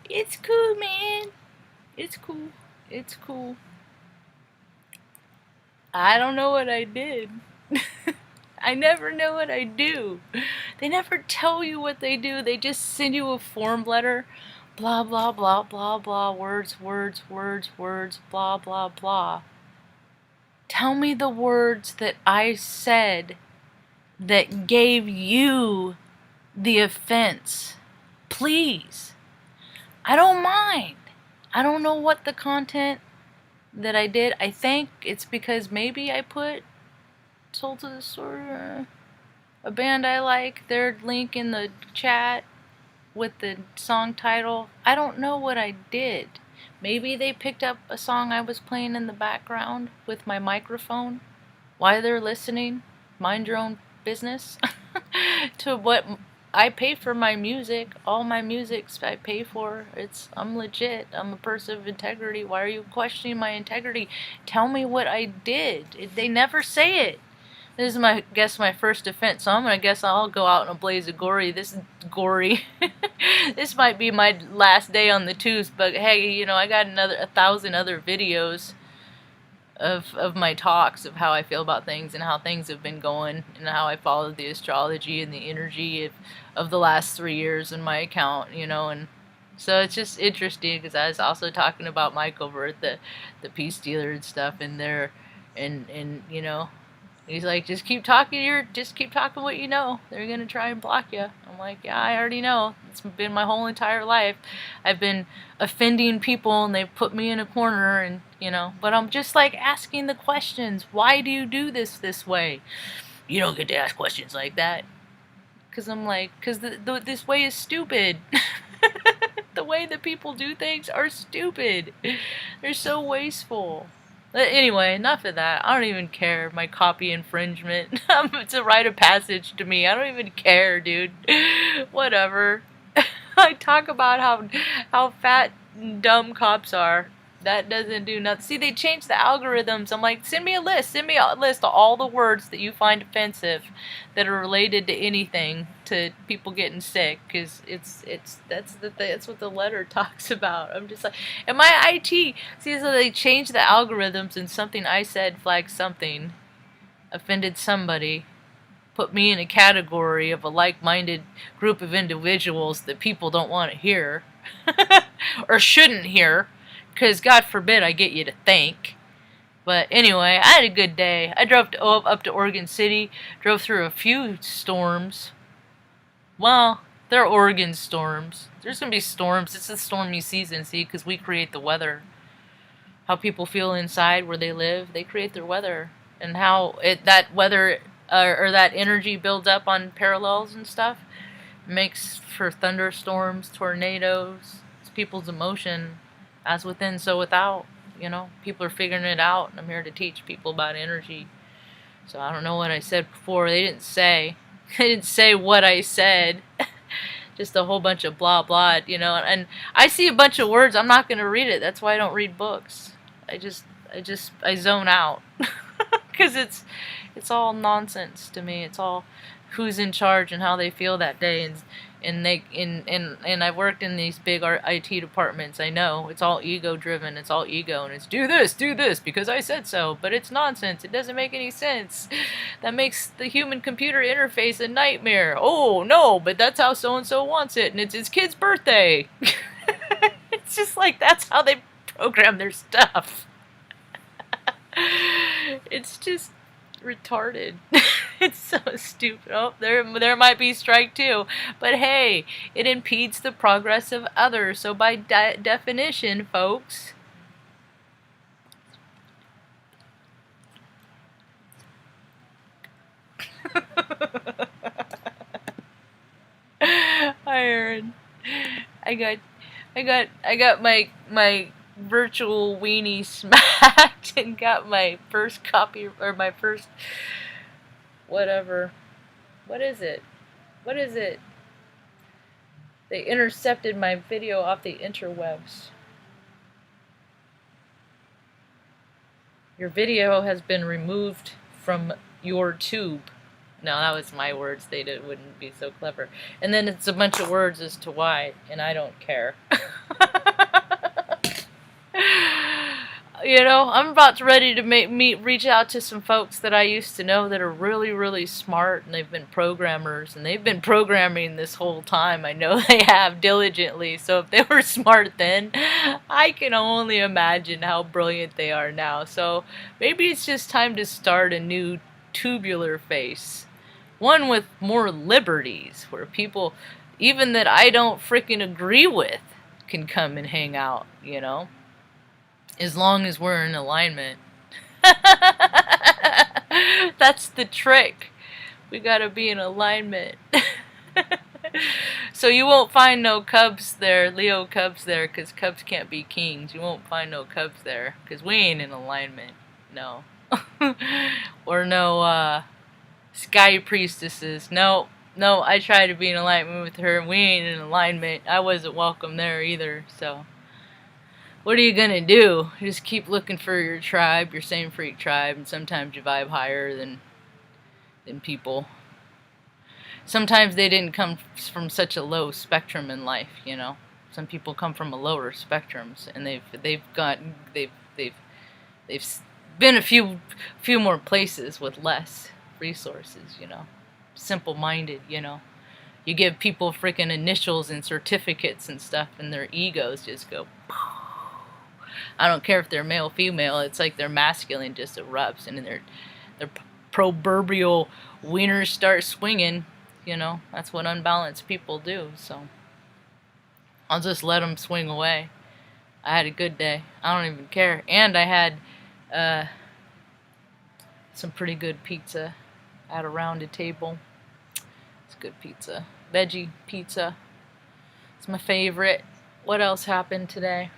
It's cool, man. It's cool. It's cool. I don't know what I did. I never know what I do. They never tell you what they do. They just send you a form letter. Blah, blah, blah, blah, blah. Words, words, words, words. Blah, blah, blah. Tell me the words that I said that gave you the offense. Please. I don't mind. I don't know what the content that I did. I think it's because maybe I put Soul to the Sword, a band I like, their link in the chat with the song title. I don't know what I did. Maybe they picked up a song I was playing in the background with my microphone while they're listening. Mind your own business. To what I pay for my music. All my musics I pay for. I'm legit. I'm a person of integrity. Why are you questioning my integrity? Tell me what I did. They never say it. This is my first offense, so I'm gonna guess I'll go out in a blaze of gory. This is gory. This might be my last day on the tubes, but hey, you know, I got 1,000 other videos of my talks of how I feel about things and how things have been going and how I followed the astrology and the energy of the last 3 years in my account, you know, and so it's just interesting because I was also talking about Mike over at the Peace Dealer and stuff, and there, and you know. He's like, just keep talking what you know. They're gonna try and block you. I'm like, yeah, I already know. It's been my whole entire life. I've been offending people and they've put me in a corner, and you know. But I'm just like asking the questions. Why do you do this way? You don't get to ask questions like that. Cause I'm like, this way is stupid. The way that people do things are stupid. They're so wasteful. Anyway, enough of that. I don't even care. My copy infringement. It's a rite of passage to me. I don't even care, dude. Whatever. I talk about how fat and dumb cops are. That doesn't do nothing. See, they changed the algorithms. I'm like, send me a list. Send me a list of all the words that you find offensive that are related to anything, to people getting sick, because that's what the letter talks about. I'm just like, and my IT, see, so they changed the algorithms, and something I said flagged something, offended somebody, put me in a category of a like-minded group of individuals that people don't want to hear or shouldn't hear, because God forbid I get you to think. But anyway, I had a good day. I drove up to Oregon City, drove through a few storms. Well, they're Oregon storms. There's going to be storms. It's a stormy season, see, because we create the weather. How people feel inside where they live, they create their weather. And how that weather or that energy builds up on parallels and stuff makes for thunderstorms, tornadoes. It's people's emotion, as within, so without. You know, people are figuring it out, and I'm here to teach people about energy. So I don't know what I said before. They didn't say. They didn't say what I said. Just a whole bunch of blah blah, you know. And I see a bunch of words. I'm not going to read it. That's why I don't read books. I zone out because it's all nonsense to me. It's all who's in charge and how they feel that day, and I've worked in these big IT departments. I know it's all ego driven. It's all ego, and it's do this because I said so. But it's nonsense. It doesn't make any sense. That makes the human computer interface a nightmare. Oh no, but that's how so and so wants it, and it's his kid's birthday. It's just like that's how they program their stuff. It's just retarded. It's so stupid. Oh, there might be strike two, but hey, it impedes the progress of others. So by definition, folks. Iron. I got my virtual weenie smacked and got my first copy, or my first whatever. What is it? What is it? They intercepted my video off the interwebs. Your video has been removed from your tube. No, that was my words. They wouldn't be so clever. And then it's a bunch of words as to why, and I don't care. You know, I'm about ready to reach out to some folks that I used to know that are really, really smart, and they've been programmers, and they've been programming this whole time. I know they have diligently, so if they were smart then, I can only imagine how brilliant they are now. So maybe it's just time to start a new tubular face. One with more liberties, where people, even that I don't freaking agree with, can come and hang out, you know? As long as we're in alignment. That's the trick. We gotta be in alignment. So you won't find no cubs there, Leo cubs there, because cubs can't be kings. You won't find no cubs there, because we ain't in alignment. No. Or no sky priestesses. No, I tried to be in alignment with her. We ain't in alignment. I wasn't welcome there either, so... What are you gonna do? Just keep looking for your tribe, your same freak tribe, and sometimes you vibe higher than people. Sometimes they didn't come from such a low spectrum in life, you know. Some people come from a lower spectrums, and they've been a few more places with less resources, you know. Simple-minded, you know. You give people freaking initials and certificates and stuff, and their egos just go. I don't care if they're male, female. It's like their masculine just erupts, and their proverbial wieners start swinging. You know, that's what unbalanced people do. So I'll just let them swing away. I had a good day. I don't even care. And I had some pretty good pizza at a rounded table. It's good pizza. Veggie pizza. It's my favorite. What else happened today?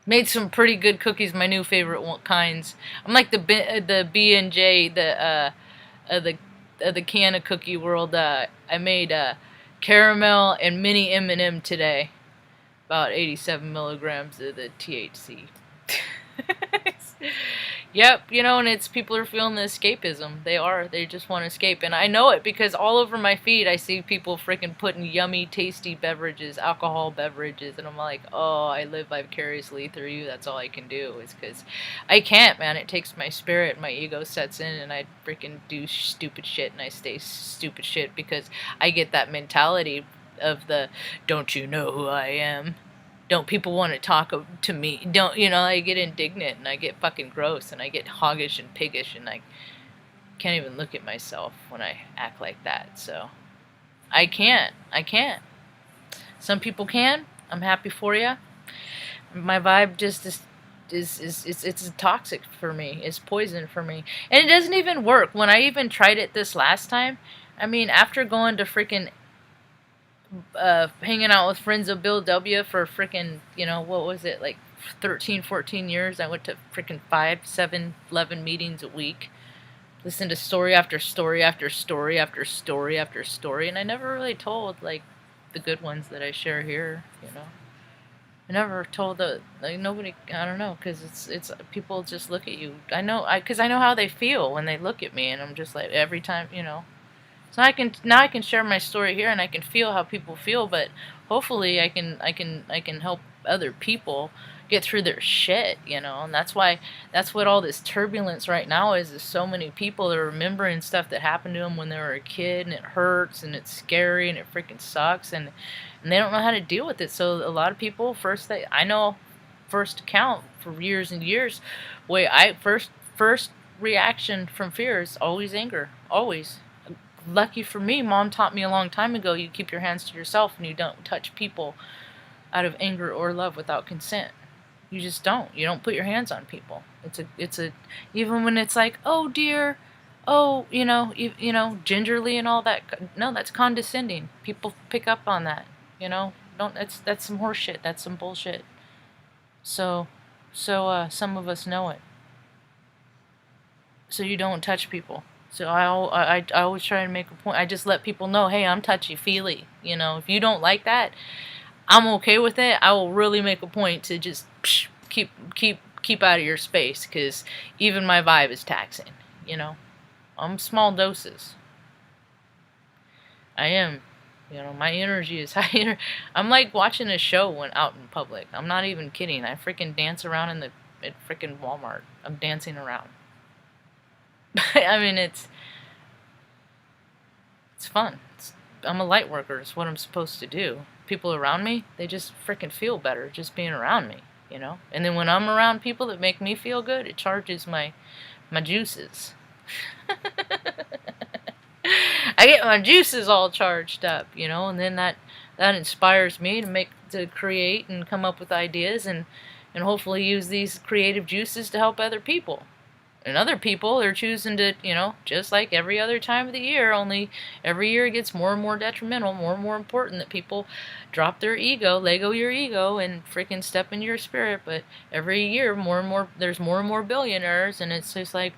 Made some pretty good cookies, my new favorite kinds. I'm like the B&J, the can of cookie world. I made caramel and mini M&M today. About 87 milligrams of the THC. Yep, you know, and it's people are feeling the escapism. They just want to escape. And I know it because all over my feed I see people freaking putting yummy, tasty beverages, alcohol beverages, and I'm like, oh, I live vicariously through you. That's all I can do is because I can't, man. It takes my spirit, my ego sets in, and I freaking do stupid shit, and I stay stupid shit because I get that mentality of the, don't you know who I am? Don't people want to talk to me? Don't, you know, I get indignant and I get fucking gross and I get hoggish and piggish and I can't even look at myself when I act like that. So I can't. Some people can. I'm happy for you. My vibe just it's toxic for me. It's poison for me. And it doesn't even work. When I even tried it this last time, I mean, after going to freaking hanging out with friends of Bill W. for freaking, you know, what was it, like 13, 14 years. I went to freaking 5, 7, 11 meetings a week. Listened to story after story after story after story after story. And I never really told, like, the good ones that I share here, you know. I never told like, nobody, I don't know, because it's people just look at you. Because I know how they feel when they look at me. And I'm just like, every time, you know. So I can share my story here and I can feel how people feel, but hopefully I can help other people get through their shit, you know. And that's what all this turbulence right now is so many people that are remembering stuff that happened to them when they were a kid, and it hurts and it's scary and it freaking sucks, and they don't know how to deal with it. So a lot of people first account for years and years, first reaction from fear is always anger, always. Lucky for me, Mom taught me a long time ago, you keep your hands to yourself and you don't touch people out of anger or love without consent. You just don't. You don't put your hands on people. It's a even when it's like, oh dear, oh, you know, gingerly and all that. No, that's condescending. People pick up on that. You know, that's some horse shit. That's some bullshit. So some of us know it. So you don't touch people. So I always try to make a point. I just let people know, hey, I'm touchy-feely. You know, if you don't like that, I'm okay with it. I will really make a point to just keep out of your space, because even my vibe is taxing. You know, I'm small doses. I am. You know, my energy is high. I'm like watching a show when out in public. I'm not even kidding. I freaking dance around at freaking Walmart. I'm dancing around. I mean, it's fun. I'm a light worker. It's what I'm supposed to do. People around me, they just freaking feel better just being around me, you know? And then when I'm around people that make me feel good, it charges my juices. I get my juices all charged up, you know, and then that inspires me to create and come up with ideas, and hopefully use these creative juices to help other people. And other people, they're choosing to, you know, just like every other time of the year, only every year it gets more and more detrimental, more and more important that people drop their ego, Lego your ego, and freaking step into your spirit. But every year, there's more and more billionaires, and it's just like,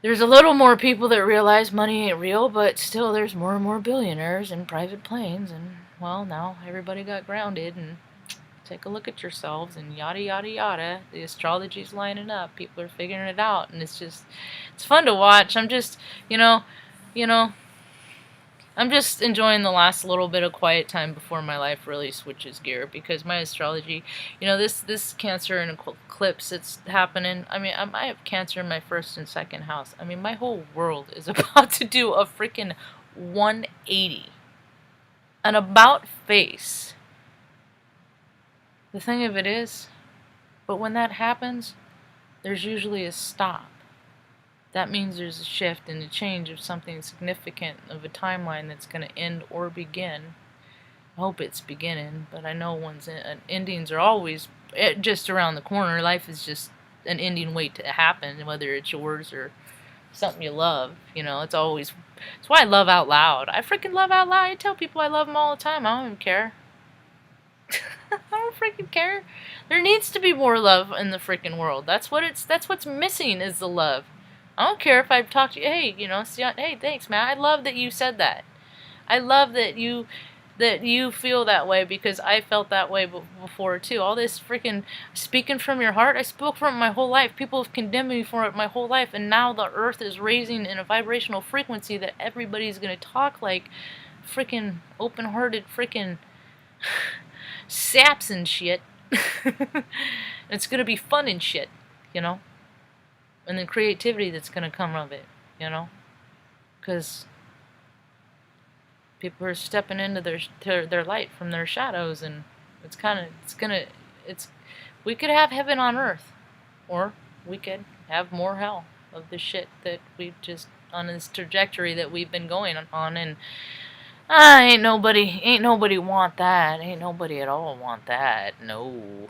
there's a little more people that realize money ain't real, but still there's more and more billionaires in private planes, and, well, now everybody got grounded, and take a look at yourselves, and yada yada yada. The astrology's lining up. People are figuring it out, and it's fun to watch. I'm just, you know, I'm just enjoying the last little bit of quiet time before my life really switches gear, because my astrology, you know, this Cancer and eclipse, it's happening. I mean, I have Cancer in my first and second house. I mean, my whole world is about to do a freaking 180, an about face. The thing of it is, but when that happens, there's usually a stop. That means there's a shift and a change of something significant, of a timeline that's going to end or begin. I hope it's beginning, but I know endings are always just around the corner. Life is just an ending wait to happen, whether it's yours or something you love. You know, it's why I love out loud. I freaking love out loud. I tell people I love them all the time. I don't even care. I don't freaking care. There needs to be more love in the freaking world. That's what's missing, is the love. I don't care if I've talked to you, hey, you know, hey, thanks, man. I love that you said that. I love that you feel that way, because I felt that way before too. All this freaking speaking from your heart, I spoke from it my whole life. People have condemned me for it my whole life, and now the earth is raising in a vibrational frequency that everybody's gonna talk like freaking open-hearted freaking saps and shit. It's gonna be fun and shit, you know? And the creativity that's gonna come of it, you know? Because people are stepping into their light from their shadows, and we could have heaven on earth, or we could have more hell of the shit that we just, on this trajectory that we've been going on, and ain't nobody want that. Ain't nobody at all want that. No.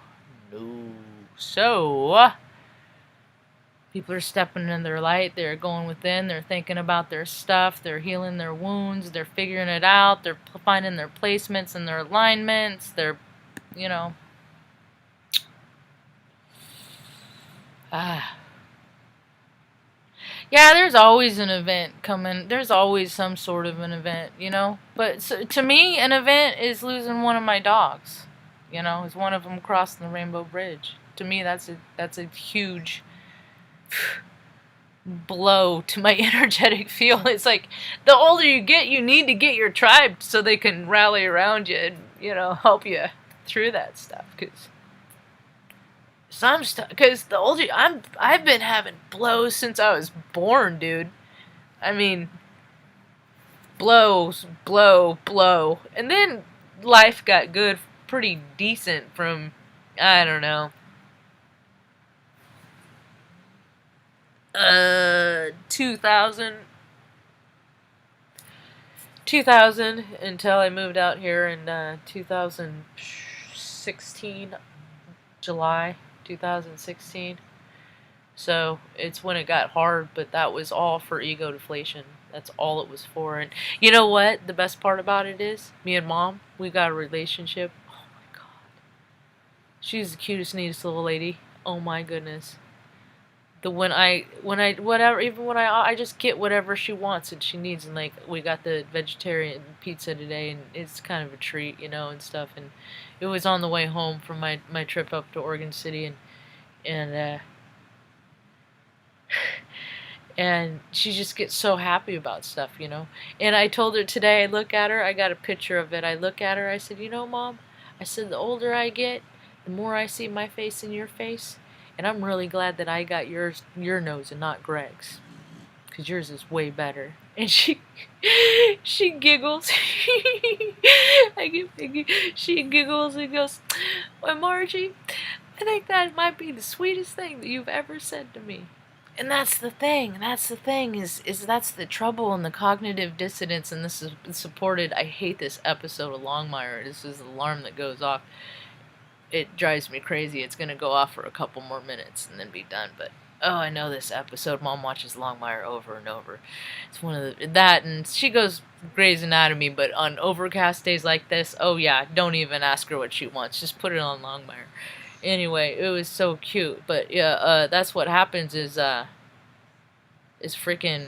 So, people are stepping in their light. They're going within. They're thinking about their stuff. They're healing their wounds. They're figuring it out. They're finding their placements and their alignments. They're, you know. Yeah, there's always an event coming. There's always some sort of an event, you know. But to me, an event is losing one of my dogs. You know, is one of them crossing the Rainbow Bridge. To me, that's a huge blow to my energetic field. It's like, the older you get, you need to get your tribe so they can rally around you and, you know, help you through that stuff. Because the older I've been having blows since I was born, dude. I mean, blow, and then life got good, pretty decent from, I don't know, 2000 until I moved out here in 2016, July 2016. So it's when it got hard, but that was all for ego deflation. That's all it was for. And you know what? The best part about it is, me and Mom, we got a relationship. Oh my God. She's the cutest, neatest little lady. Oh my goodness. whatever, even when I just get whatever she wants and she needs, and like we got the vegetarian pizza today, and it's kind of a treat, and stuff. And it was on the way home from my trip up to Oregon City, and and she just gets so happy about stuff. And I told her today, I look at her, I got a picture of it. I look at her, I said, Mom, I said, the older I get, the more I see my face in your face. And I'm really glad that I got your nose and not Greg's, because yours is way better. And she giggles. She giggles and goes, well, Margie, I think that might be the sweetest thing that you've ever said to me. And that's the thing. That's the trouble in the cognitive dissonance, and this is supported. I hate this episode of Longmire. This is the alarm that goes off. It drives me crazy. It's gonna go off for a couple more minutes and then be done. But oh, I know this episode. Mom watches Longmire over and over. It's one of that, and she goes Grey's Anatomy. But on overcast days like this, oh yeah, don't even ask her what she wants. Just put it on Longmire. Anyway, it was so cute. But yeah, that's what happens is freaking,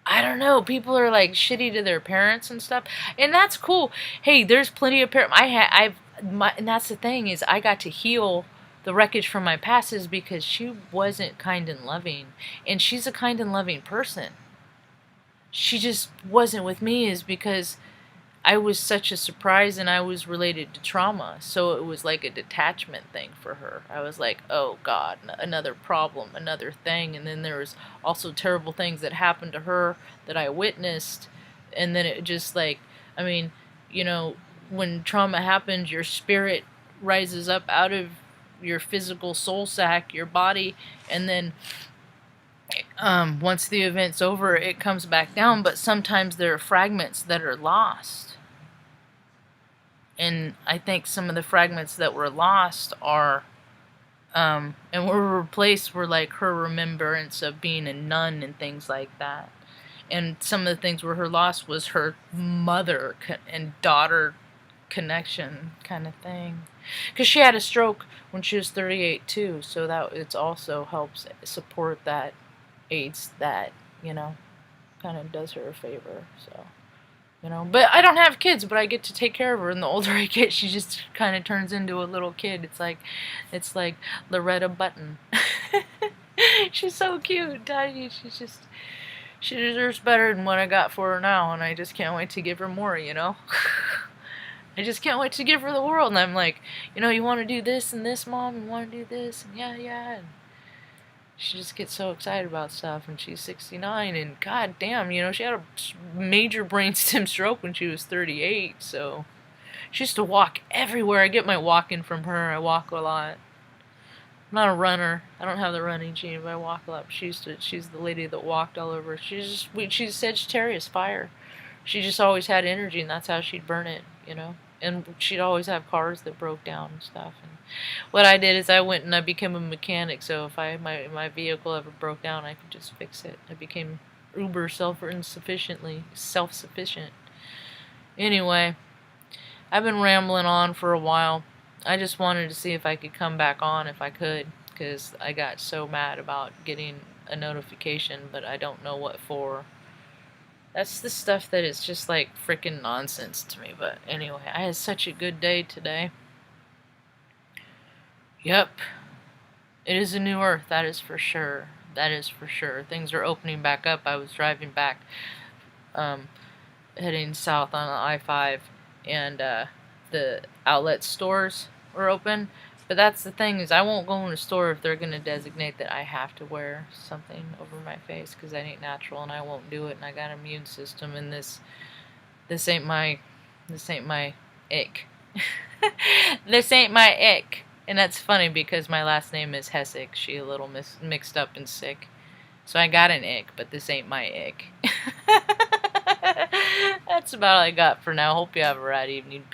I don't know, people are like shitty to their parents and stuff, and that's cool. Hey, there's plenty of parents. And that's the thing, is I got to heal the wreckage from my past, is because she wasn't kind and loving, and she's a kind and loving person. She just wasn't with me, is because I was such a surprise, and I was related to trauma, so it was like a detachment thing for her. I was like, oh God, another problem, another thing. And then there was also terrible things that happened to her that I witnessed, and then it just like, I mean, when trauma happens, your spirit rises up out of your physical soul sack, your body, and then once the event's over, it comes back down. But sometimes there are fragments that are lost. And I think some of the fragments that were lost are, and were replaced, were like her remembrance of being a nun and things like that. And some of the things were her lost was her mother and daughter connection kind of thing. Because she had a stroke when she was 38 too, so that it also helps support that, aids that, kind of does her a favor, so. But I don't have kids, but I get to take care of her, and the older I get, she just kind of turns into a little kid. It's like Loretta Button. She's so cute, tiny. She deserves better than what I got for her now, and I just can't wait to give her more, I just can't wait to give her the world, and I'm like, you want to do this and this, Mom? You want to do this? And yeah. And she just gets so excited about stuff, and she's 69, and god damn, she had a major brainstem stroke when she was 38, so she used to walk everywhere. I get my walking from her. I walk a lot. I'm not a runner. I don't have the running gene, but I walk a lot. She's the lady that walked all over. She's Sagittarius fire. She just always had energy, and that's how she'd burn it, and she'd always have cars that broke down and stuff. And what I did is I went and I became a mechanic, so if my vehicle ever broke down, I could just fix it. I became uber self-sufficient. Anyway, I've been rambling on for a while. I just wanted to see if I could come back on if I could, because I got so mad about getting a notification, but I don't know what for. That's the stuff that is just like freaking nonsense to me. But anyway, I had such a good day today. Yep. It is a new earth, that is for sure. That is for sure. Things are opening back up. I was driving back, heading south on the I-5, and the outlet stores were open. But that's the thing, is I won't go in a store if they're going to designate that I have to wear something over my face, because that ain't natural, and I won't do it, and I got an immune system, and this ain't my ick. This ain't my ick. And that's funny, because my last name is Hessick. She a little mixed up and sick. So I got an ick, but this ain't my ick. That's about all I got for now. Hope you have a right evening.